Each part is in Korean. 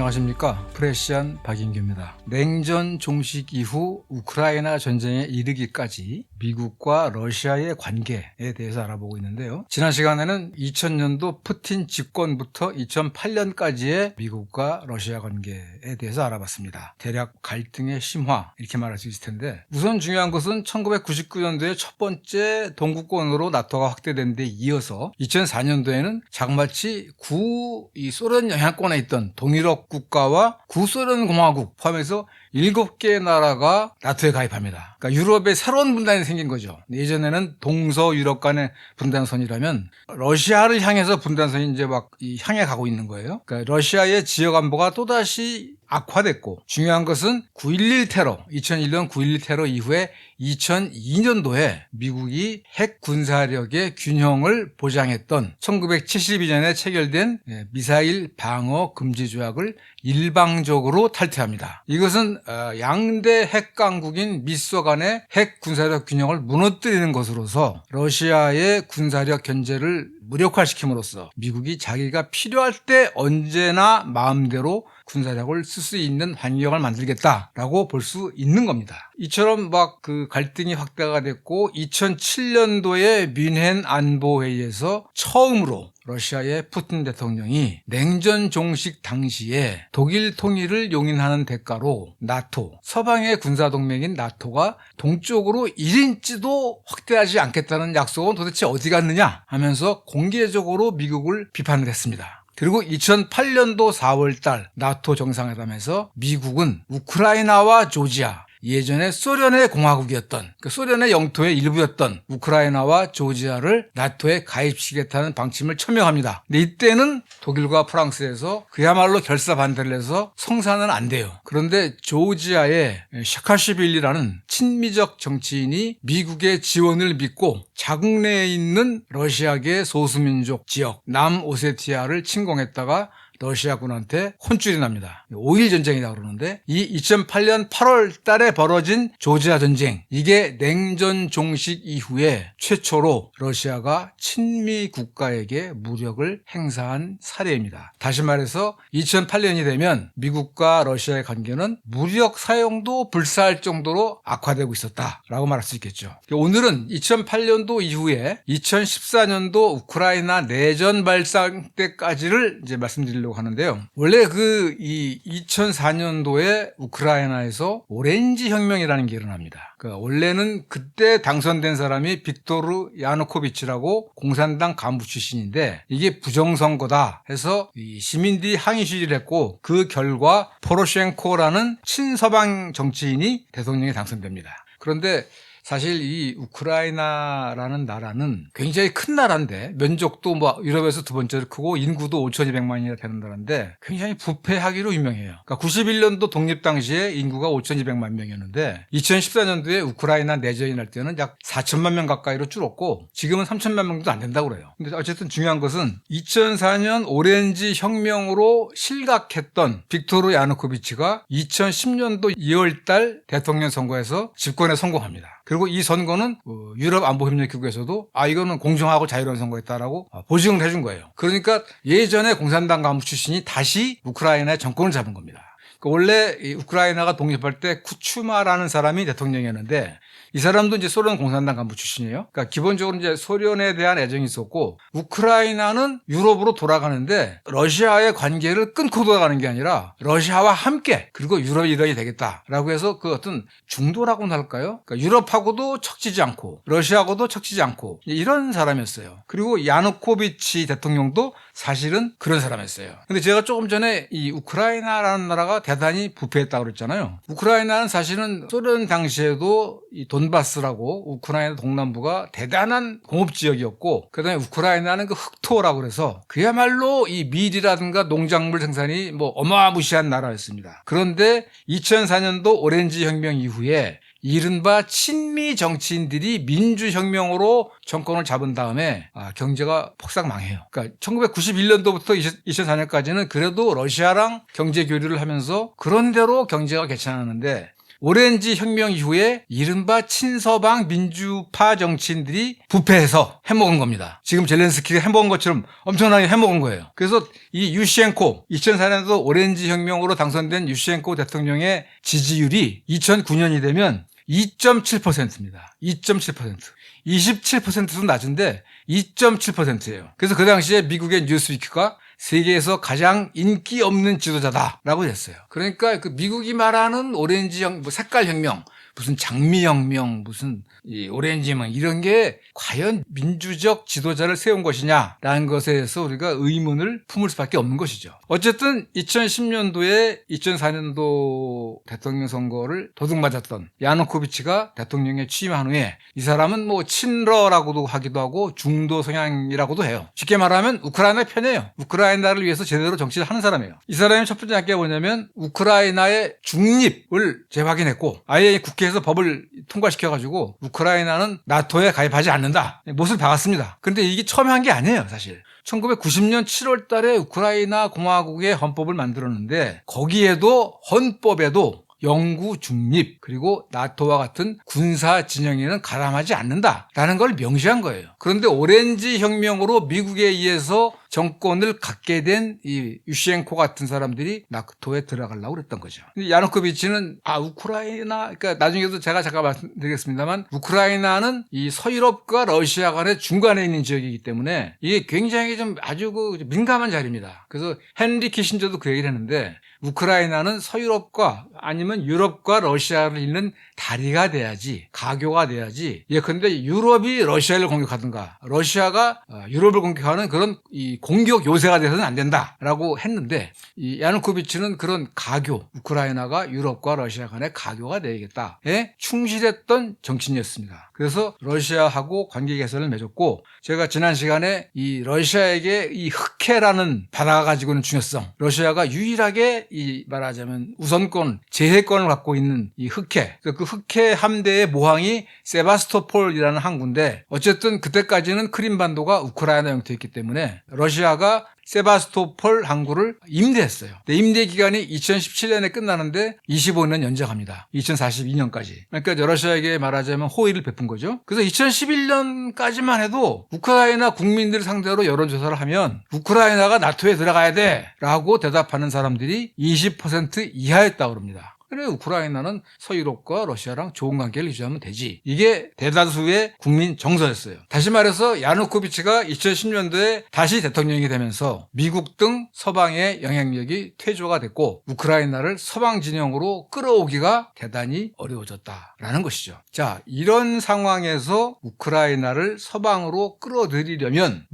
안녕하십니까. 프레시안 박인규입니다. 냉전 종식 이후 우크라이나 전쟁에 이르기까지 미국과 러시아의 관계에 대해서 알아보고 있는데요. 지난 시간에는 2000년도 푸틴 집권부터 2008년까지의 미국과 러시아 관계에 대해서 알아봤습니다. 대략 갈등의 심화 이렇게 말할 수 있을 텐데, 우선 중요한 것은 1999년도에 첫 번째 동구권으로 나토가 확대된 데 이어서 2004년도에는 자그마치 이 소련 영향권에 있던 동유럽 국가와 구소련 공화국 포함해서 7개의 나라가 나토에 가입합니다. 그러니까 유럽의 새로운 분단이 생긴 거죠. 예전에는 동서유럽 간의 분단선이라면 러시아를 향해서 분단선이 이제 향해 가고 있는 거예요. 그러니까 러시아의 지역 안보가 또다시 악화됐고, 중요한 것은 9.11 테러, 2001년 9.11 테러 이후에 2002년도에 미국이 핵 군사력의 균형을 보장했던 1972년에 체결된 미사일 방어 금지 조약을 일방적으로 탈퇴합니다. 이것은 양대 핵 강국인 미소 간의 핵 군사력 균형을 무너뜨리는 것으로서 러시아의 군사력 견제를 무력화시킴으로써 미국이 자기가 필요할 때 언제나 마음대로 군사력을 쓸 수 있는 환경을 만들겠다라고 볼 수 있는 겁니다. 이처럼 갈등이 확대가 됐고, 2007년도에 뮌헨 안보회의에서 처음으로 러시아의 푸틴 대통령이 냉전 종식 당시에 독일 통일을 용인하는 대가로 나토, 서방의 군사동맹인 나토가 동쪽으로 1인치도 확대하지 않겠다는 약속은 도대체 어디 갔느냐 하면서 공개적으로 미국을 비판을 했습니다. 그리고 2008년도 4월달 나토 정상회담에서 미국은 우크라이나와 조지아, 예전에 소련의 공화국이었던, 소련의 영토의 일부였던 우크라이나와 조지아를 나토에 가입시키겠다는 방침을 천명합니다. 근데 이때는 독일과 프랑스에서 그야말로 결사반대를 해서 성사는 안 돼요. 그런데 조지아의 샤카시빌리라는 친미적 정치인이 미국의 지원을 믿고 자국 내에 있는 러시아계 소수민족 지역 남오세티아를 침공했다가 러시아군한테 혼쭐이 납니다. 5.1 전쟁이라고 그러는데, 이 2008년 8월 달에 벌어진 조지아 전쟁, 이게 냉전 종식 이후에 최초로 러시아가 친미 국가에게 무력을 행사한 사례입니다. 다시 말해서 2008년이 되면 미국과 러시아의 관계는 무력 사용도 불사할 정도로 악화되고 있었다라고 말할 수 있겠죠. 오늘은 2008년도 이후에 2014년도 우크라이나 내전 발상 때까지를 이제 말씀드리려고 하는데요. 원래 2004년도에 우크라이나에서 오렌지 혁명이라는 게 일어납니다. 원래는 그때 당선된 사람이 빅토르 야누코비치라고 공산당 간부 출신인데, 이게 부정선거다 해서 시민들이 항의 시위를 했고, 그 결과 포로셴코라는 친서방 정치인이 대통령에 당선됩니다. 그런데 사실 이 우크라이나라는 나라는 굉장히 큰 나라인데, 면적도 유럽에서 두 번째로 크고 인구도 5,200만이나 되는 나라인데 굉장히 부패하기로 유명해요. 그러니까 91년도 독립 당시에 인구가 5,200만 명이었는데 2014년도에 우크라이나 내전이 날 때는 약 4천만 명 가까이로 줄었고, 지금은 3천만 명도 안 된다고 그래요. 근데 어쨌든 중요한 것은 2004년 오렌지 혁명으로 실각했던 빅토르 야누코비치가 2010년도 2월달 대통령 선거에서 집권에 성공합니다. 그리고 이 선거는 유럽 안보협력기구에서도 이거는 공정하고 자유로운 선거였다라고 보증을 해준 거예요. 그러니까 예전에 공산당 간부 출신이 다시 우크라이나의 정권을 잡은 겁니다. 원래 우크라이나가 독립할 때 쿠추마라는 사람이 대통령이었는데, 이 사람도 이제 소련 공산당 간부 출신이에요. 그러니까 기본적으로 이제 소련에 대한 애정이 있었고, 우크라이나는 유럽으로 돌아가는데 러시아의 관계를 끊고 돌아가는 게 아니라 러시아와 함께, 그리고 유럽 일원이 되겠다라고 해서 어떤 중도라고나 할까요? 그러니까 유럽하고도 척지지 않고 러시아하고도 척지지 않고 이런 사람이었어요. 그리고 야누코비치 대통령도 사실은 그런 사람이었어요. 근데 제가 조금 전에 이 우크라이나라는 나라가 대단히 부패했다고 그랬잖아요. 우크라이나는 사실은 소련 당시에도 이 돈바스라고 우크라이나 동남부가 대단한 공업지역이었고, 그다음에 우크라이나는 흑토라고 그래서 그야말로 이 밀이라든가 농작물 생산이 어마무시한 나라였습니다. 그런데 2004년도 오렌지 혁명 이후에 이른바 친미 정치인들이 민주혁명으로 정권을 잡은 다음에 경제가 폭삭 망해요. 그러니까 1991년도부터 2004년까지는 그래도 러시아랑 경제 교류를 하면서 그런대로 경제가 괜찮았는데, 오렌지 혁명 이후에 이른바 친서방 민주파 정치인들이 부패해서 해먹은 겁니다. 지금 젤렌스키가 해먹은 것처럼 엄청나게 해먹은 거예요. 그래서 이 유시엔코 2004년도 오렌지 혁명으로 당선된 유시엔코 대통령의 지지율이 2009년이 되면 2.7%입니다. 2.7%. 27%도 낮은데 2.7%예요. 그래서 그 당시에 미국의 뉴스위크가 세계에서 가장 인기 없는 지도자다라고 했어요. 그러니까 그 미국이 말하는 오렌지 색깔 혁명, 무슨 장미혁명, 무슨 이 오렌지 혁명 이런 게 과연 민주적 지도자를 세운 것이냐라는 것에 대해서 우리가 의문을 품을 수밖에 없는 것이죠. 어쨌든 2010년도에 2004년도 대통령 선거를 도둑맞았던 야누코비치가 대통령에 취임한 후에 이 사람은 뭐 친러라고도 하기도 하고 중도 성향이라고도 해요. 쉽게 말하면 우크라이나 편이에요. 우크라이나를 위해서 제대로 정치를 하는 사람이에요. 이 사람이 첫 번째 할게 뭐냐면 우크라이나의 중립을 재확인했고 아예 국회에서 법을 통과시켜가지고 우크라이나는 나토에 가입하지 않는다. 못을 박았습니다. 그런데 이게 처음에 한 게 아니에요, 사실. 1990년 7월 달에 우크라이나 공화국의 헌법을 만들었는데 거기에도 헌법에도 영구 중립 그리고 나토와 같은 군사 진영에는 가담하지 않는다라는 걸 명시한 거예요. 그런데 오렌지 혁명으로 미국에 의해서 정권을 갖게 된 이 유시엔코 같은 사람들이 나토에 들어가려고 그랬던 거죠. 근데 야누코비치는 우크라이나 그러니까 나중에도 제가 잠깐 말씀드리겠습니다만 우크라이나는 이 서유럽과 러시아 간의 중간에 있는 지역이기 때문에 이게 굉장히 좀 아주 민감한 자리입니다. 그래서 헨리 키신저도 그 얘기를 했는데 우크라이나는 서유럽과 아니면 유럽과 러시아를 잇는 다리가 돼야지 가교가 돼야지 예컨대 유럽이 러시아를 공격하든가 러시아가 유럽을 공격하는 그런 이 공격 요새가 돼서는 안 된다라고 했는데 이 야누코비치는 그런 가교 우크라이나가 유럽과 러시아 간의 가교가 되야겠다에 충실했던 정치인이었습니다. 그래서 러시아하고 관계 개선을 맺었고 제가 지난 시간에 이 러시아에게 이 흑해라는 바다가 가지고 있는 중요성 러시아가 유일하게 이 말하자면 우선권 제해권을 갖고 있는 이 흑해 그 흑해 함대의 모항이 세바스토폴이라는 항구인데 어쨌든 그때까지는 크림반도가 우크라이나 영토였기 때문에 러시아가 세바스토폴 항구를 임대했어요. 임대 기간이 2017년에 끝나는데 25년 연장합니다. 2042년까지. 그러니까 러시아에게 말하자면 호의를 베푼 거죠. 그래서 2011년까지만 해도 우크라이나 국민들 상대로 여론조사를 하면 우크라이나가 나토에 들어가야 돼 라고 대답하는 사람들이 20% 이하였다고 합니다. 그래 우크라이나는 서유럽과 러시아랑 좋은 관계를 유지하면 되지. 이게 대다수의 국민 정서였어요. 다시 말해서 야누코비치가 2010년도에 다시 대통령이 되면서 미국 등 서방의 영향력이 퇴조가 됐고 우크라이나를 서방 진영으로 끌어오기가 대단히 어려워졌다라는 것이죠. 자, 이런 상황에서 우크라이나를 서방으로 끌어들이려면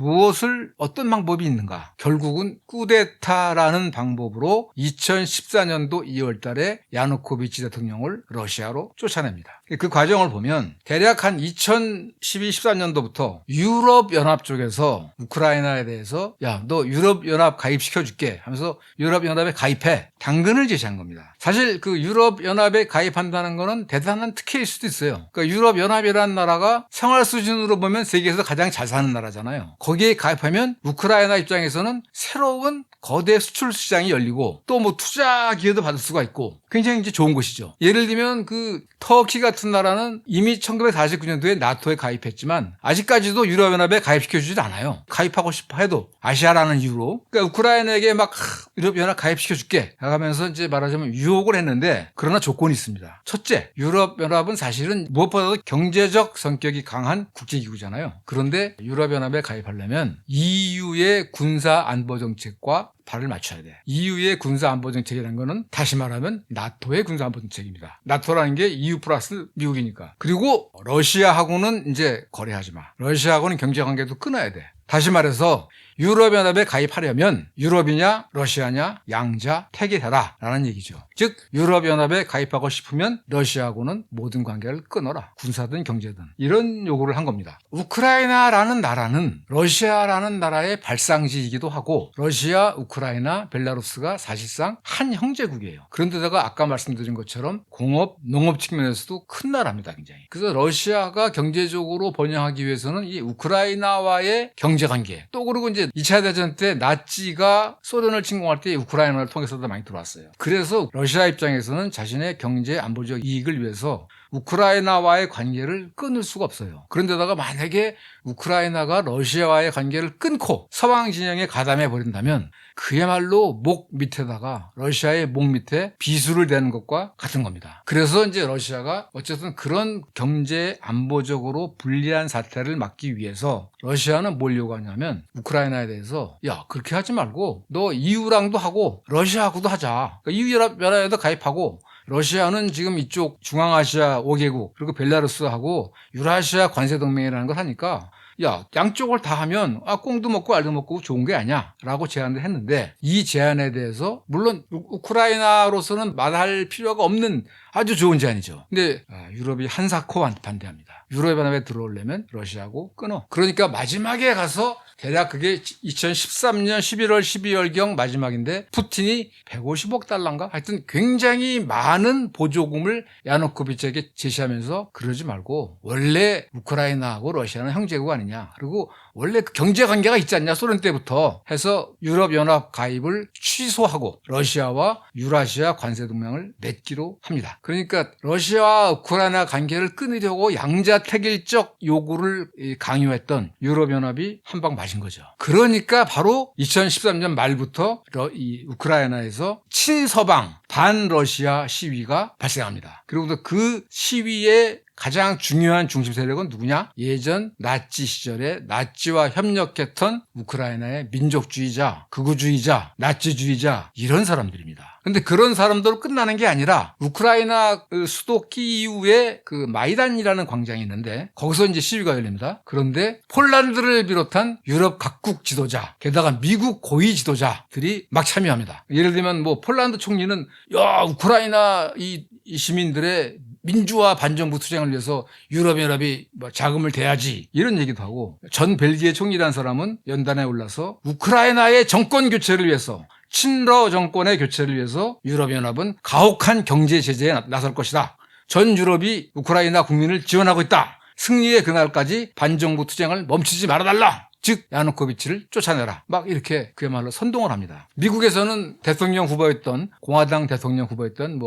어떤 방법이 있는가? 결국은 쿠데타라는 방법으로 2014년도 2월 달에 야누코비치 대통령을 러시아로 쫓아냅니다. 그 과정을 보면 대략 한 2012-13년도부터 유럽연합 쪽에서 우크라이나에 대해서 야, 너 유럽연합 가입시켜줄게 하면서 유럽연합에 가입해. 당근을 제시한 겁니다. 사실 그 유럽연합에 가입한다는 거는 대단한 특혜일 수도 있어요. 그러니까 유럽연합이라는 나라가 생활 수준으로 보면 세계에서 가장 잘 사는 나라잖아요. 거기에 가입하면 우크라이나 입장에서는 새로운 거대 수출 시장이 열리고 또 뭐 투자 기회도 받을 수가 있고 굉장히 이제 좋은 곳이죠. 예를 들면 그 터키 같은 나라는 이미 1949년도에 나토에 가입했지만 아직까지도 유럽연합에 가입시켜주지도 않아요. 가입하고 싶어 해도 아시아라는 이유로. 그러니까 우크라이나에게 막 유럽연합 가입시켜줄게 하면서 이제 말하자면 유혹을 했는데 그러나 조건이 있습니다. 첫째, 유럽연합은 사실은 무엇보다도 경제적 성격이 강한 국제기구잖아요. 그런데 유럽연합에 가입하려면 EU의 군사안보정책과 발을 맞춰야 돼. EU의 군사안보정책이라는 거는 다시 말하면 나토의 군사안보정책입니다. 나토라는 게 EU 플러스 미국이니까. 그리고 러시아하고는 이제 거래하지 마. 러시아하고는 경제관계도 끊어야 돼. 다시 말해서 유럽연합에 가입하려면 유럽이냐 러시아냐 양자 택이해라 라는 얘기죠. 즉 유럽연합에 가입하고 싶으면 러시아하고는 모든 관계를 끊어라. 군사든 경제든. 이런 요구를 한 겁니다. 우크라이나라는 나라는 러시아라는 나라의 발상지이기도 하고 러시아, 우크라이나, 벨라루스가 사실상 한 형제국이에요. 그런데다가 아까 말씀드린 것처럼 공업, 농업 측면에서도 큰 나라입니다. 굉장히. 그래서 러시아가 경제적으로 번영하기 위해서는 이 우크라이나와의 경제 경제관계. 또 그리고 이제 2차 대전 때 나치가 소련을 침공할 때 우크라이나를 통해서도 많이 들어왔어요. 그래서 러시아 입장에서는 자신의 경제 안보적 이익을 위해서 우크라이나와의 관계를 끊을 수가 없어요. 그런데다가 만약에 우크라이나가 러시아와의 관계를 끊고 서방 진영에 가담해 버린다면 그야말로 목 밑에다가 러시아의 목 밑에 비수를 대는 것과 같은 겁니다. 그래서 이제 러시아가 어쨌든 그런 경제 안보적으로 불리한 사태를 막기 위해서 러시아는 뭘 요구하냐면 우크라이나에 대해서 야 그렇게 하지 말고 너 EU랑도 하고 러시아하고도 하자. 그러니까 EU연합에도 가입하고 러시아는 지금 이쪽 중앙아시아 5개국 그리고 벨라루스하고 유라시아 관세동맹이라는 걸 하니까 야 양쪽을 다 하면 꽁도 먹고 알도 먹고 좋은 게 아니야 라고 제안을 했는데 이 제안에 대해서 물론 우크라이나로서는 말할 필요가 없는 아주 좋은 제안이죠. 근데 유럽이 한사코 반대합니다. 유럽연합에 들어오려면 러시아하고 끊어. 그러니까 마지막에 가서 대략 그게 2013년 11월 12월경 마지막인데 푸틴이 150억 달러인가? 하여튼 굉장히 많은 보조금을 야누코비치에게 제시하면서 그러지 말고 원래 우크라이나하고 러시아는 형제국 아니냐. 그리고 원래 그 경제관계가 있지 않냐 소련 때부터 해서 유럽연합 가입을 취소하고 러시아와 유라시아 관세동맹을 맺기로 합니다. 그러니까 러시아와 우크라이나 관계를 끊으려고 양자택일적 요구를 강요했던 유럽연합이 한 방 맞은 거죠. 그러니까 바로 2013년 말부터 이 우크라이나에서 친서방 반러시아 시위가 발생합니다. 그리고 그 시위에 가장 중요한 중심 세력은 누구냐? 예전 나치 시절에 나치와 협력했던 우크라이나의 민족주의자, 극우주의자, 나치주의자 이런 사람들입니다. 근데 그런 사람들로 끝나는 게 아니라 우크라이나 수도 키이우에 그 마이단이라는 광장이 있는데 거기서 이제 시위가 열립니다. 그런데 폴란드를 비롯한 유럽 각국 지도자, 게다가 미국 고위 지도자들이 막 참여합니다. 예를 들면 뭐 폴란드 총리는 야 우크라이나 이 시민들의 민주화 반정부 투쟁을 위해서 유럽연합이 자금을 대야지 이런 얘기도 하고 전 벨기에 총리라는 사람은 연단에 올라서 우크라이나의 정권 교체를 위해서 친러 정권의 교체를 위해서 유럽연합은 가혹한 경제 제재에 나설 것이다. 전 유럽이 우크라이나 국민을 지원하고 있다. 승리의 그날까지 반정부 투쟁을 멈추지 말아달라. 즉 야누코비치를 쫓아내라. 막 이렇게 그야말로 선동을 합니다. 미국에서는 대통령 후보였던 공화당 대통령 후보였던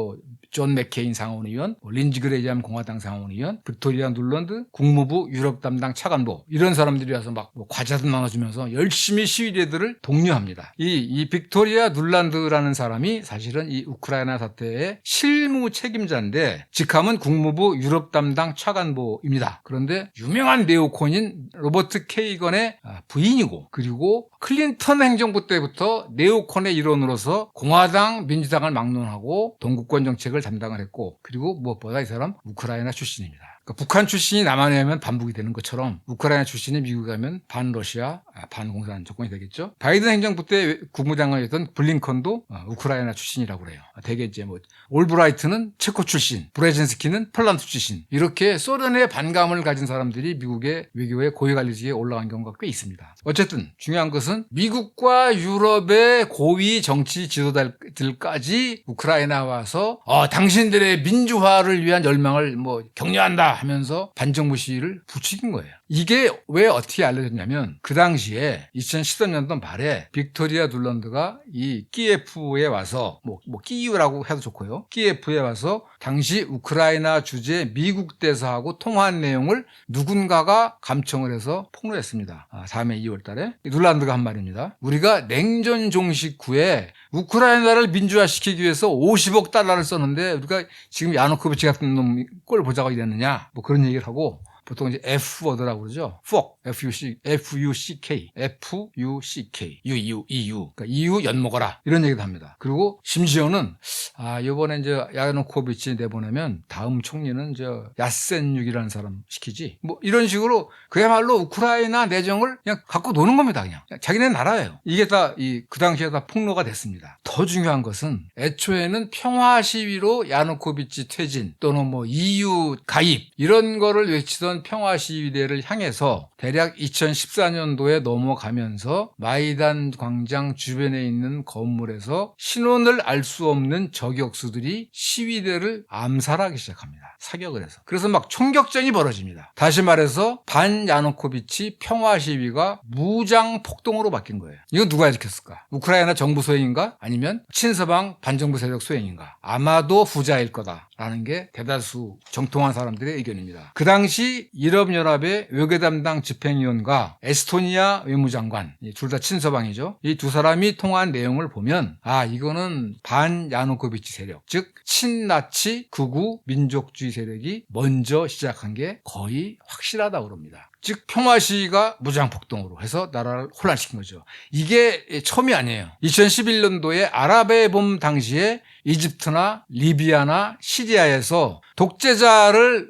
존 맥케인 상원의원, 린지 그레이엄 공화당 상원의원, 빅토리아 눌란드 국무부 유럽 담당 차관보 이런 사람들이 와서 막 과자도 나눠주면서 열심히 시위대들을 독려합니다. 이 빅토리아 눌란드라는 사람이 사실은 이 우크라이나 사태의 실무 책임자인데 직함은 국무부 유럽 담당 차관보입니다. 그런데 유명한 네오콘인 로버트 케이건의 부인이고 그리고 클린턴 행정부 때부터 네오콘의 일원으로서 공화당 민주당을 막론하고 동구권 정책을 담당을 했고 그리고 무엇보다 이 사람 우크라이나 출신입니다. 그러니까 북한 출신이 남한에 하면 반북이 되는 것처럼 우크라이나 출신이 미국에 가면 반러시아, 반공산 정권이 되겠죠. 바이든 행정부 때 국무장관이었던 블링컨도 우크라이나 출신이라고 그래요. 대개 이제 올브라이트는 체코 출신, 브레진스키는 폴란드 출신 이렇게 소련의 반감을 가진 사람들이 미국의 외교의 고위관리직에 올라간 경우가 꽤 있습니다. 어쨌든 중요한 것은 미국과 유럽의 고위 정치 지도자들까지 우크라이나 와서 당신들의 민주화를 위한 열망을 격려한다 하면서 반정부 시위를 부추긴 거예요. 이게 왜 어떻게 알려졌냐면 그 당시에 2013년도 말에 빅토리아 눌란드가 이 키예프에 와서 키이우라고 해도 좋고요. 키예프에 와서 당시 우크라이나 주재 미국 대사하고 통화한 내용을 누군가가 감청을 해서 폭로했습니다. 다음해 2월 달에 눌란드가 한 말입니다. 우리가 냉전 종식 후에 우크라이나를 민주화시키기 위해서 50억 달러를 썼는데 우리가 지금 야누코비치 같은 놈 꼴 보자고 이랬느냐 그런 얘기를 하고 보통 이제 F워드라고 그러죠. F-U-C-K, EU. 그러니까 EU 엿먹어라. 이런 얘기도 합니다. 그리고 심지어는, 이번에 이제 야누코비치 내보내면 다음 총리는 야센육이라는 사람 시키지. 이런 식으로 그야말로 우크라이나 내정을 그냥 갖고 노는 겁니다. 그냥 자기네 나라예요. 이게 다 그 당시에 다 폭로가 됐습니다. 더 중요한 것은 애초에는 평화 시위로 야누코비치 퇴진 또는 EU 가입 이런 거를 외치던 있었던 평화시위대를 향해서 대략 2014년도에 넘어가면서 마이단 광장 주변에 있는 건물에서 신원을 알 수 없는 저격수들이 시위대를 암살하기 시작합니다. 사격을 해서. 그래서 막 총격전이 벌어집니다. 다시 말해서 반야누코비치 평화시위가 무장 폭동으로 바뀐 거예요. 이거 누가 일으켰을까? 우크라이나 정부 소행인가? 아니면 친서방 반정부 세력 소행인가? 아마도 후자일 거다라는 게 대다수 정통한 사람들의 의견입니다. 그 당시 유럽연합의 외교 담당 집행위원과 에스토니아 외무장관, 둘 다 친서방이죠. 이 두 사람이 통한 내용을 보면 이거는 반야누코비치 세력, 즉 친나치 극우 민족주의 세력이 먼저 시작한 게 거의 확실하다고 그럽니다. 즉 평화시위가 무장폭동으로 해서 나라를 혼란시킨 거죠. 이게 처음이 아니에요. 2011년도에 아랍의 봄 당시에 이집트나 리비아나 시리아에서 독재자를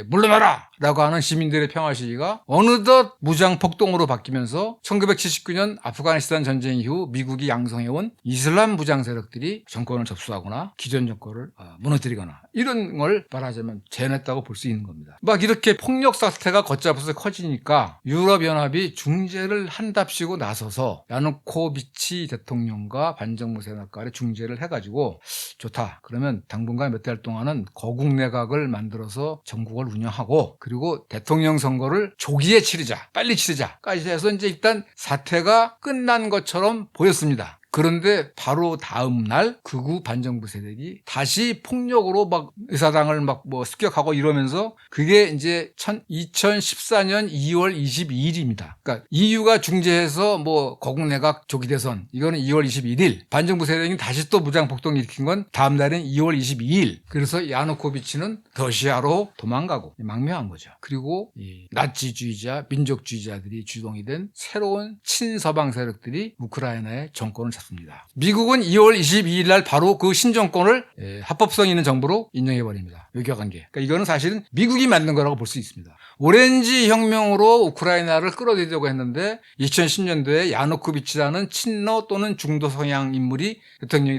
물러나라 라고 하는 시민들의 평화시위가 어느덧 무장폭동으로 바뀌면서 1979년 아프가니스탄 전쟁 이후 미국이 양성해온 이슬람 무장 세력들이 정권을 접수하거나 기존 정권을 무너뜨리거나 이런 걸 말하자면 재현했다고 볼 수 있는 겁니다. 막 이렇게 폭력 사태가 걷잡아서 커지니까 유럽연합이 중재를 한답시고 나서서 야누코비치 대통령과 반정부 세력 간에 중재를 해가지고 좋다. 그러면 당분간 몇 달 동안은 거국 내각을 만들어서 전국을 운영하고 그리고 대통령 선거를 조기에 치르자. 빨리 치르자까지 해서 이제 일단 사태가 끝난 것처럼 보였습니다. 그런데 바로 다음 날 극우 반정부 세력이 다시 폭력으로 막 의사당을 막 습격하고 이러면서 그게 이제 2014년 2월 22일입니다. 그러니까 EU가 중재해서 거국 내각 조기 대선 이거는 2월 21일, 반정부 세력이 다시 또 무장 폭동 일으킨 건 다음 날인 2월 22일. 그래서 야누코비치는 러시아로 도망가고 망명한 거죠. 그리고 이 나치주의자, 민족주의자들이 주동이 된 새로운 친서방 세력들이 우크라이나의 정권을 잡습니다. 미국은 2월 22일 날 바로 그 신정권을 합법성 있는 정부로 인정해버립니다. 외교관계. 그러니까 이거는 사실은 미국이 만든 거라고 볼 수 있습니다. 오렌지 혁명으로 우크라이나를 끌어들이려고 했는데 2010년도에 야누코비치라는 친러 또는 중도 성향 인물이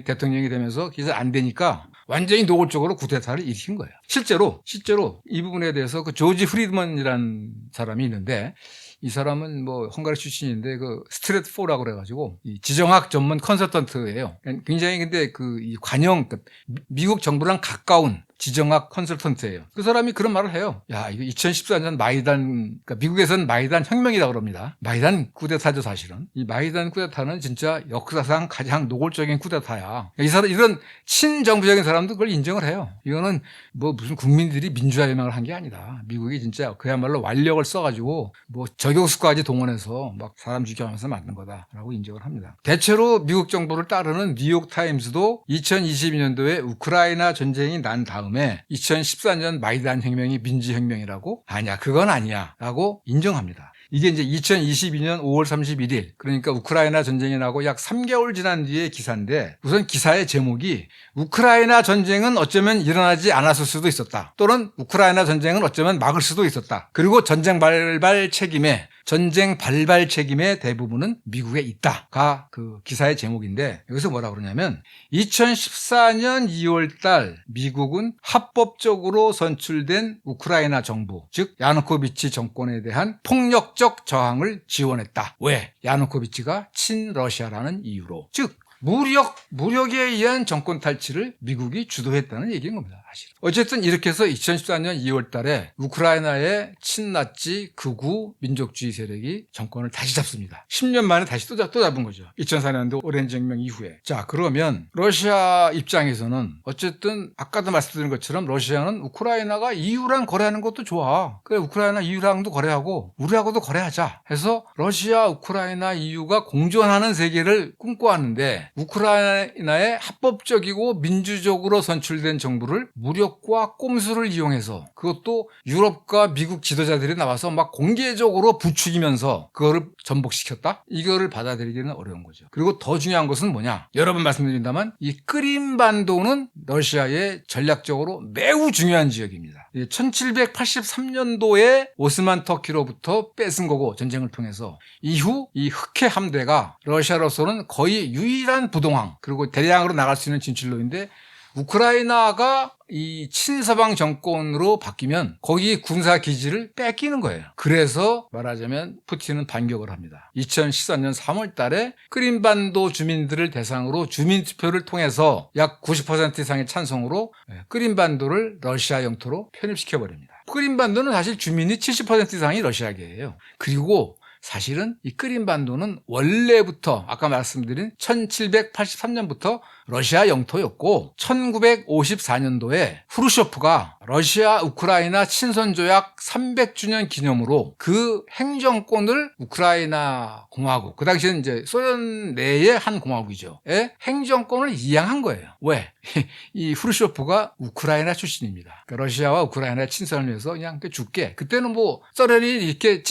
대통령이 되면서 그게 안 되니까 완전히 노골적으로 쿠데타를 일으킨 거예요. 실제로 이 부분에 대해서 그 조지 프리드먼이라는 사람이 있는데 이 사람은 헝가리 출신인데 스트레트포라고 그래가지고 이 지정학 전문 컨설턴트예요. 굉장히 근데 이 관영 미국 정부랑 가까운 지정학 컨설턴트예요. 그 사람이 그런 말을 해요. 야, 이거 2014년 마이단, 그러니까 미국에서는 마이단 혁명이라고 그럽니다. 마이단 쿠데타죠, 사실은. 이 마이단 쿠데타는 진짜 역사상 가장 노골적인 쿠데타야. 이 사람, 이런 친정부적인 사람도 그걸 인정을 해요. 이거는 무슨 국민들이 민주화혁명을 한 게 아니다. 미국이 진짜 그야말로 완력을 써가지고 저격수까지 동원해서 막 사람 죽여가면서 만든 거다라고 인정을 합니다. 대체로 미국 정부를 따르는 뉴욕타임스도 2022년도에 우크라이나 전쟁이 난 다음에 2014년 마이단 혁명이 민주혁명이라고? 아니야, 그건 아니야 라고 인정합니다. 이게 이제 2022년 5월 31일, 그러니까 우크라이나 전쟁이 나고 약 3개월 지난 뒤의 기사인데, 우선 기사의 제목이 우크라이나 전쟁은 어쩌면 일어나지 않았을 수도 있었다. 또는 우크라이나 전쟁은 어쩌면 막을 수도 있었다. 그리고 전쟁 발발 책임의 대부분은 미국에 있다가 그 기사의 제목인데, 여기서 뭐라 그러냐면 2014년 2월 달 미국은 합법적으로 선출된 우크라이나 정부, 즉 야누코비치 정권에 대한 폭력적 저항을 지원했다. 왜? 야누코비치가 친러시아라는 이유로. 즉 무력에 의한 정권 탈취를 미국이 주도했다는 얘기인 겁니다. 사실. 어쨌든 이렇게 해서 2014년 2월 달에 우크라이나의 친나치 극우 민족주의 세력이 정권을 다시 잡습니다. 10년 만에 다시 또 잡은 거죠. 2004년도 오렌지 혁명 이후에. 자, 그러면 러시아 입장에서는 어쨌든 아까도 말씀드린 것처럼 러시아는 우크라이나가 EU랑 거래하는 것도 좋아. 그래, 우크라이나 EU랑도 거래하고 우리하고도 거래하자 해서 러시아, 우크라이나, EU가 공존하는 세계를 꿈꿔왔는데 우크라이나의 합법적이고 민주적으로 선출된 정부를 무력과 꼼수를 이용해서, 그것도 유럽과 미국 지도자들이 나와서 막 공개적으로 부추기면서 그거를 전복시켰다? 이거를 받아들이기는 어려운 거죠. 그리고 더 중요한 것은 뭐냐? 여러 번 말씀드린다만 이 크림반도는 러시아의 전략적으로 매우 중요한 지역입니다. 1783년도에 오스만 터키로부터 뺏은 거고, 전쟁을 통해서 이후 이 흑해 함대가 러시아로서는 거의 유일한 부동항, 그리고 대량으로 나갈 수 있는 진출로인데 우크라이나가 이 친서방 정권으로 바뀌면 거기 군사 기지를 뺏기는 거예요. 그래서 말하자면 푸틴은 반격을 합니다. 2014년 3월 달에 크림반도 주민들을 대상으로 주민투표를 통해서 약 90% 이상의 찬성으로 크림반도를 러시아 영토로 편입시켜버립니다. 크림반도는 사실 주민이 70% 이상이 러시아계예요. 그리고 사실은 이 크림반도는 원래부터 아까 말씀드린 1783년부터 러시아 영토였고 1954년도에 후르쇼프가 러시아 우크라이나 친선조약 300주년 기념으로 그 행정권을 우크라이나 공화국, 그 당시에는 이제 소련 내의 한 공화국이죠. 행정권을 이양한 거예요. 왜? 이 후르쇼프가 우크라이나 출신입니다. 그러니까 러시아와 우크라이나의 친선을 위해서 그냥 줄게. 그때는 뭐 소련이 이렇게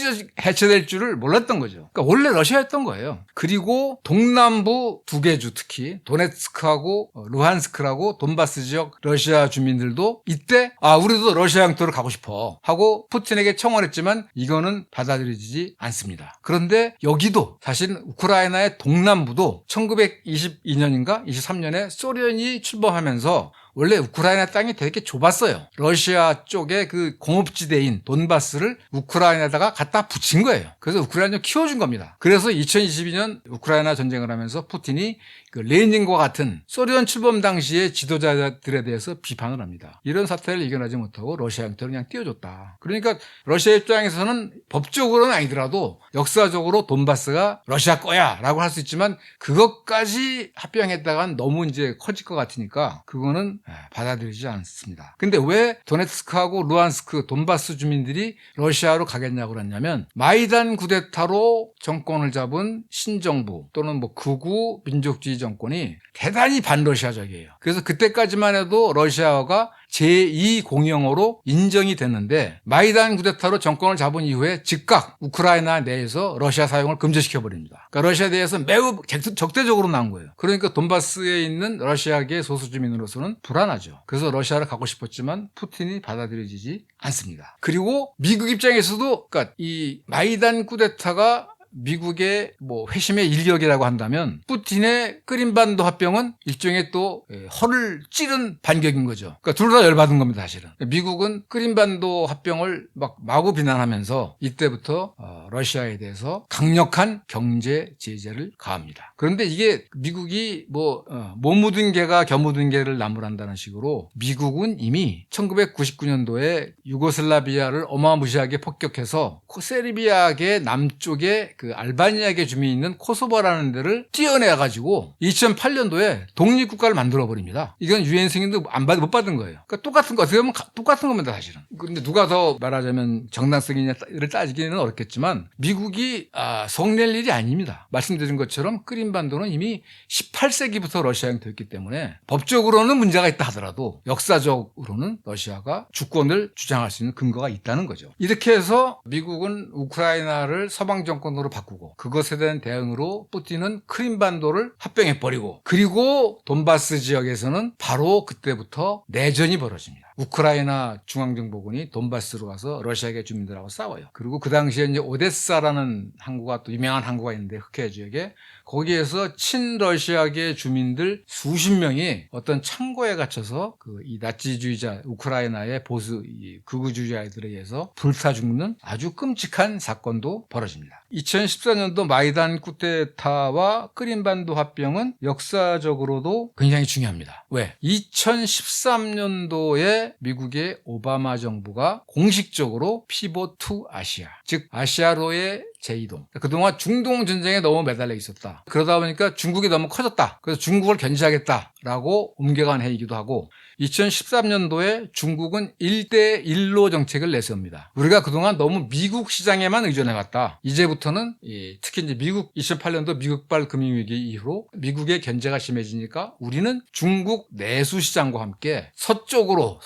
해체될 줄을 몰랐던 거죠. 그러니까 원래 러시아였던 거예요. 그리고 동남부 두 개 주, 특히 도네츠크하고 루한스크라고 돈바스 지역 러시아 주민들도 이때 우리도 러시아 영토를 가고 싶어 하고 푸틴에게 청원했지만 이거는 받아들여지지 않습니다. 그런데 여기도 사실 우크라이나의 동남부도 1922년인가 23년에 소련이 출범하면서 원래 우크라이나 땅이 되게 좁았어요. 러시아 쪽에 그 공업지대인 돈바스를 우크라이나에다가 갖다 붙인 거예요. 그래서 우크라이나 좀 키워준 겁니다. 그래서 2022년 우크라이나 전쟁을 하면서 푸틴이 그 레닌과 같은 소련 출범 당시의 지도자들에 대해서 비판을 합니다. 이런 사태를 이겨내지 못하고 러시아 영토를 그냥 띄워줬다. 그러니까 러시아 입장에서는 법적으로는 아니더라도 역사적으로 돈바스가 러시아 거야 라고 할 수 있지만 그것까지 합병했다간 너무 이제 커질 것 같으니까 그거는 받아들이지 않습니다. 근데 왜 도네츠크하고 루한스크 돈바스 주민들이 러시아로 가겠냐고 그랬냐면 마이단 쿠데타로 정권을 잡은 신정부 또는 뭐 극우 민족주의 정권이 대단히 반러시아적이에요. 그래서 그때까지만 해도 러시아어가 제2공용어로 인정이 됐는데 마이단 쿠데타로 정권을 잡은 이후에 즉각 우크라이나 내에서 러시아 사용을 금지시켜버립니다. 그러니까 러시아 내에서 매우 적대적으로 나온 거예요. 그러니까 돈바스에 있는 러시아계 소수주민으로서는 불안하죠. 그래서 러시아를 가고 싶었지만 푸틴이 받아들여지지 않습니다. 그리고 미국 입장에서도 그러니까 이 마이단 쿠데타가 미국의 뭐 회심의 일격이라고 한다면 푸틴의 크림반도 합병은 일종의 또 허를 찌른 반격인 거죠. 그러니까 둘 다 열받은 겁니다, 사실은. 미국은 크림반도 합병을 막 마구 비난하면서 이때부터 러시아에 대해서 강력한 경제 제재를 가합니다. 그런데 이게 미국이 못 묻은 개가 겨 묻은 개를 나무란다는 식으로 미국은 이미 1999년도에 유고슬라비아를 어마무시하게 폭격해서 세르비아계 남쪽에 그 알바니아계 주민이 있는 코소보라는 데를 띄어내가지고 2008년도에 독립국가를 만들어버립니다. 이건 유엔 승인도 못 받은 거예요. 그러니까 똑같은 거, 어떻게 보면 똑같은 겁니다, 사실은. 근데 누가 더 말하자면 정당성이냐를 따지기는 어렵겠지만 미국이 성낼 일이 아닙니다. 말씀드린 것처럼 크림반도는 이미 18세기부터 러시아 영토였기 때문에 법적으로는 문제가 있다 하더라도 역사적으로는 러시아가 주권을 주장할 수 있는 근거가 있다는 거죠. 이렇게 해서 미국은 우크라이나를 서방 정권으로 바꾸고 그것에 대한 대응으로 푸틴은 크림반도를 합병해버리고 그리고 돈바스 지역에서는 바로 그때부터 내전이 벌어집니다. 우크라이나 중앙정보군이 돈바스로 가서 러시아계 주민들하고 싸워요. 그리고 그 당시에 이제 오데사라는 항구가 또 유명한 항구가 있는데 흑해 지역에 거기에서 친러시아계 주민들 수십 명이 어떤 창고에 갇혀서 이 나치주의자 우크라이나의 보수 극우주의자들에 의해서 불타 죽는 아주 끔찍한 사건도 벌어집니다. 2014년도 마이단 쿠데타와 크림반도 합병은 역사적으로도 굉장히 중요합니다. 왜? 2013년도에 미국의 오바마 정부가 공식적으로 피봇 투 아시아, 즉 아시아로의 제2동. 그동안 중동 전쟁에 너무 매달려 있었다. 그러다 보니까 중국이 너무 커졌다. 그래서 중국을 견제하겠다라고 옮겨간 해이기도 하고 2013년도에 중국은 1대1로 정책을 내세웁니다. 우리가 그동안 너무 미국 시장에만 의존해왔다. 이제부터는 특히 이제 2008년도 미국발 금융위기 이후로 미국의 견제가 심해지니까 우리는 중국 내수 시장과 함께 서쪽으로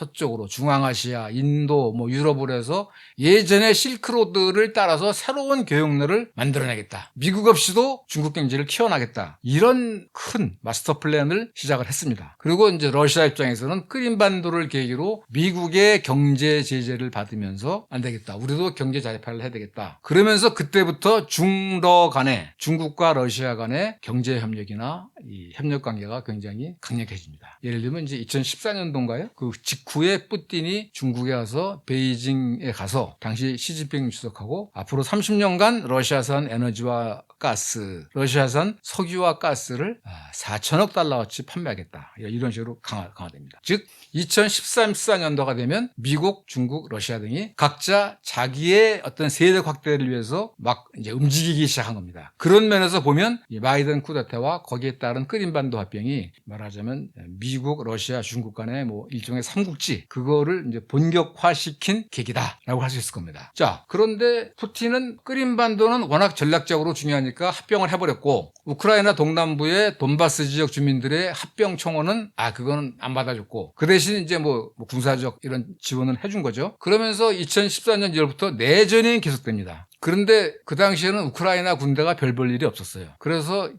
중앙아시아, 인도, 유럽으로 해서 예전의 실크로드를 따라서 새로운 교역로를 만들어내겠다. 미국 없이도 중국 경제를 키워나겠다. 이런 큰 마스터 플랜을 시작을 했습니다. 그리고 이제 러시아 입장에서는 크림반도를 계기로 미국의 경제 제재를 받으면서 안 되겠다. 우리도 경제 자립화를 해야 되겠다. 그러면서 그때부터 중러 간에 중국과 러시아 간의 경제 협력이나 이 협력 관계가 굉장히 강력해집니다. 예를 들면 이제 2014년도인가요? 그 직후에 뿌틴이 중국에 가서 베이징에 가서 당시 시진핑 주석하고 앞으로 30년간 러시아산 에너지와 가스, 러시아산 석유와 가스를 4천억 달러어치 판매하겠다. 이런 식으로 강화됩니다. 즉 2013, 14년도가 되면 미국, 중국, 러시아 등이 각자 자기의 어떤 세력 확대를 위해서 막 이제 움직이기 시작한 겁니다. 그런 면에서 보면 이 마이든 쿠데타와 거기에 따른 크림반도 합병이 말하자면 미국, 러시아, 중국 간의 뭐 일종의 삼국지 그거를 이제 본격화시킨 계기다라고 할 수 있을 겁니다. 자, 그런데 푸틴은 크림반도는 워낙 전략적으로 중요하니까 합병을 해버렸고 우크라이나 동남부의 돈바스 지역 주민들의 합병 청원은 그거는 안 받아줬고 그 대신 이제 뭐 군사적 이런 지원을 해준 거죠. 그러면서 2014년 1월부터 내전이 계속됩니다. 그런데 그 당시에는 우크라이나 군대가 별 볼 일이 없었어요. 그래서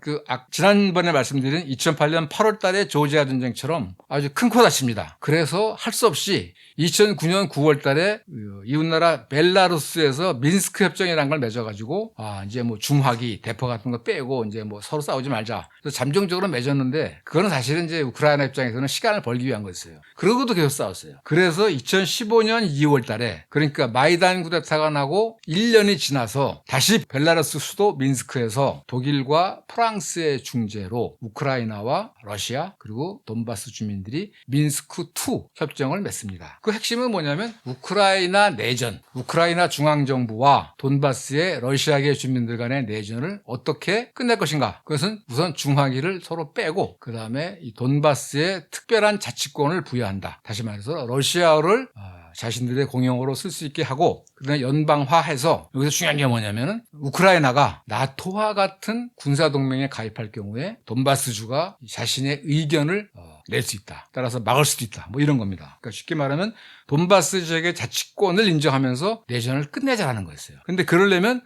지난번에 말씀드린 2008년 8월 달에 조지아 전쟁처럼 아주 큰 코 다칩니다. 그래서 할 수 없이 2009년 9월 달에 이웃나라 벨라루스에서 민스크 협정이라는 걸 맺어가지고 이제 뭐 중화기, 대포 같은 거 빼고 이제 뭐 서로 싸우지 말자. 그래서 잠정적으로 맺었는데 그거는 사실은 이제 우크라이나 입장에서는 시간을 벌기 위한 거였어요. 그러고도 계속 싸웠어요. 그래서 2015년 2월 달에 그러니까 마이단 쿠데타가 나고 1년이 지나서 다시 벨라루스 수도 민스크에서 독일과 프랑스의 중재로 우크라이나와 러시아 그리고 돈바스 주민들이 민스크2 협정을 맺습니다. 그 핵심은 뭐냐면 우크라이나 내전, 우크라이나 중앙정부와 돈바스의 러시아계 주민들 간의 내전을 어떻게 끝낼 것인가. 그것은 우선 중화기를 서로 빼고 그 다음에 이 돈바스의 특별한 자치권을 부여한다. 다시 말해서 러시아어를 자신들의 공용어로 쓸 수 있게 하고 그다음에 연방화해서 여기서 중요한 게 뭐냐면은 우크라이나가 나토와 같은 군사동맹에 가입할 경우에 돈바스주가 자신의 의견을 낼 수 있다. 따라서 막을 수도 있다. 뭐 이런 겁니다. 그러니까 쉽게 말하면 돈바스 지역의 자치권을 인정하면서 내전을 끝내자라는 거였어요. 근데 그러려면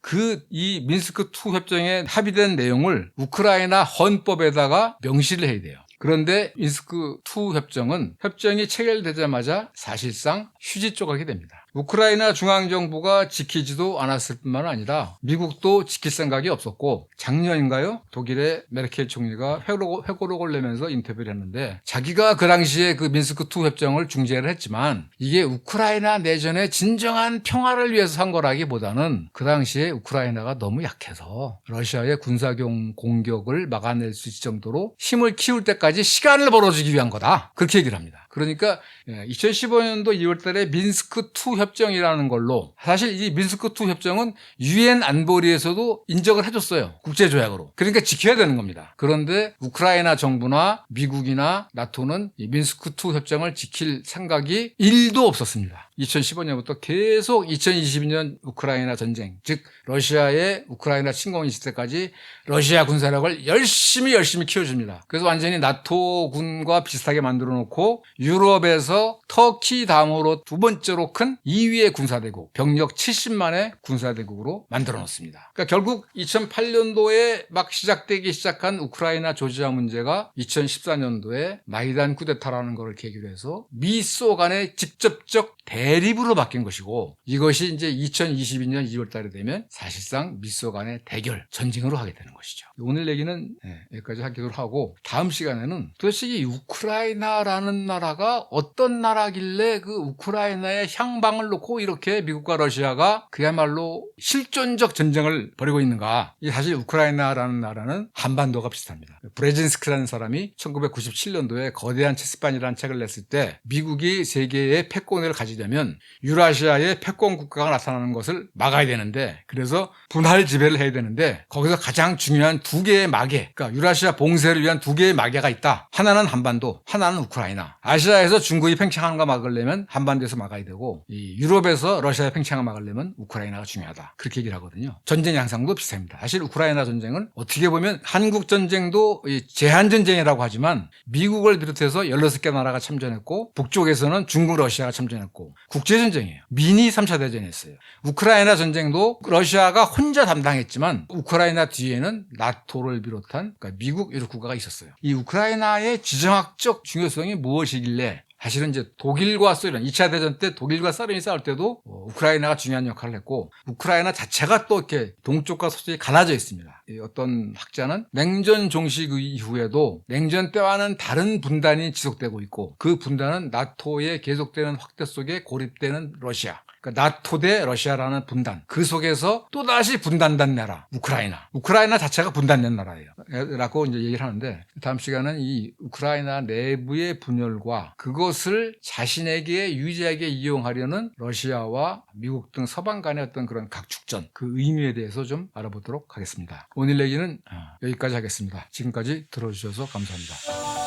이 민스크2 협정에 합의된 내용을 우크라이나 헌법에다가 명시를 해야 돼요. 그런데 민스크2 협정이 체결되자마자 사실상 휴지 조각이 됩니다. 우크라이나 중앙정부가 지키지도 않았을 뿐만 아니라 미국도 지킬 생각이 없었고 작년인가요? 독일의 메르켈 총리가 회고록을 내면서 인터뷰를 했는데 자기가 그 당시에 그 민스크2 협정을 중재를 했지만 이게 우크라이나 내전의 진정한 평화를 위해서 한 거라기보다는 그 당시에 우크라이나가 너무 약해서 러시아의 군사 공격을 막아낼 수 있을 정도로 힘을 키울 때까지 시간을 벌어주기 위한 거다. 그렇게 얘기를 합니다. 그러니까 2015년도 2월 달에 민스크2 협정이라는 걸로 사실 이 민스크2 협정은 유엔 안보리에서도 인정을 해줬어요. 국제조약으로. 그러니까 지켜야 되는 겁니다. 그런데 우크라이나 정부나 미국이나 나토는 이 민스크2 협정을 지킬 생각이 1도 없었습니다. 2015년부터 계속 2022년 우크라이나 전쟁, 즉 러시아의 우크라이나 침공이 있을 때까지 러시아 군사력을 열심히 키워줍니다. 그래서 완전히 나토군과 비슷하게 만들어 놓고 유럽에서 터키 다음으로 두 번째로 큰 2위의 군사대국, 병력 70만의 군사대국으로 만들어 놓습니다. 그러니까 결국 2008년도에 막 시작한 우크라이나 조지아 문제가 2014년도에 마이단 쿠데타라는 것을 계기로 해서 미소 간의 직접적 대립으로 바뀐 것이고 이것이 이제 2022년 2월 달에 되면 사실상 미소 간의 대결, 전쟁으로 하게 되는 것이죠. 오늘 얘기는 여기까지 하기로 하고 다음 시간에는 도대체 이 우크라이나라는 나라가 어떤 나라길래 그 우크라이나의 향방을 놓고 이렇게 미국과 러시아가 그야말로 실존적 전쟁을 벌이고 있는가. 사실 우크라이나라는 나라는 한반도가 비슷합니다. 브레진스크라는 사람이 1997년도에 거대한 체스판이라는 책을 냈을 때 미국이 세계의 패권을 가지려면 유라시아의 패권 국가가 나타나는 것을 막아야 되는데 그래서 분할 지배를 해야 되는데 거기서 가장 중요한 두 개의 마개, 그러니까 유라시아 봉쇄를 위한 두 개의 마개가 있다. 하나는 한반도, 하나는 우크라이나. 아시아에서 중국이 팽창하는 거 막으려면 한반도에서 막아야 되고 이 유럽에서 러시아의 팽창을 막으려면 우크라이나가 중요하다. 그렇게 얘기를 하거든요. 전쟁 양상도 비슷합니다. 사실 우크라이나 전쟁은 어떻게 보면 한국 전쟁도 제한 전쟁이라고 하지만 미국을 비롯해서 16개 나라가 참전했고 북쪽에서는 중국, 러시아가 참전했고 국제전쟁이에요. 미니 3차 대전이었어요. 우크라이나 전쟁도 러시아가 혼자 담당했지만 우크라이나 뒤에는 나토를 비롯한 그러니까 미국 이런 국가가 있었어요. 이 우크라이나의 지정학적 중요성이 무엇이길래 사실은 이제 독일과 소련 2차 대전 때 독일과 소련이 싸울 때도 우크라이나가 중요한 역할을 했고 우크라이나 자체가 또 이렇게 동쪽과 서쪽이 갈라져 있습니다. 어떤 학자는 냉전 종식 이후에도 냉전 때와는 다른 분단이 지속되고 있고 그 분단은 나토의 계속되는 확대 속에 고립되는 러시아. 그러니까 나토 대 러시아라는 분단. 그 속에서 또다시 분단된 나라. 우크라이나 자체가 분단된 나라예요. 라고 이제 얘기를 하는데 다음 시간은 이 우크라이나 내부의 분열과 그것을 자신에게 유리하게 이용하려는 러시아와 미국 등 서방 간의 어떤 그런 각축전 그 의미에 대해서 좀 알아보도록 하겠습니다. 오늘 얘기는 여기까지 하겠습니다. 지금까지 들어주셔서 감사합니다.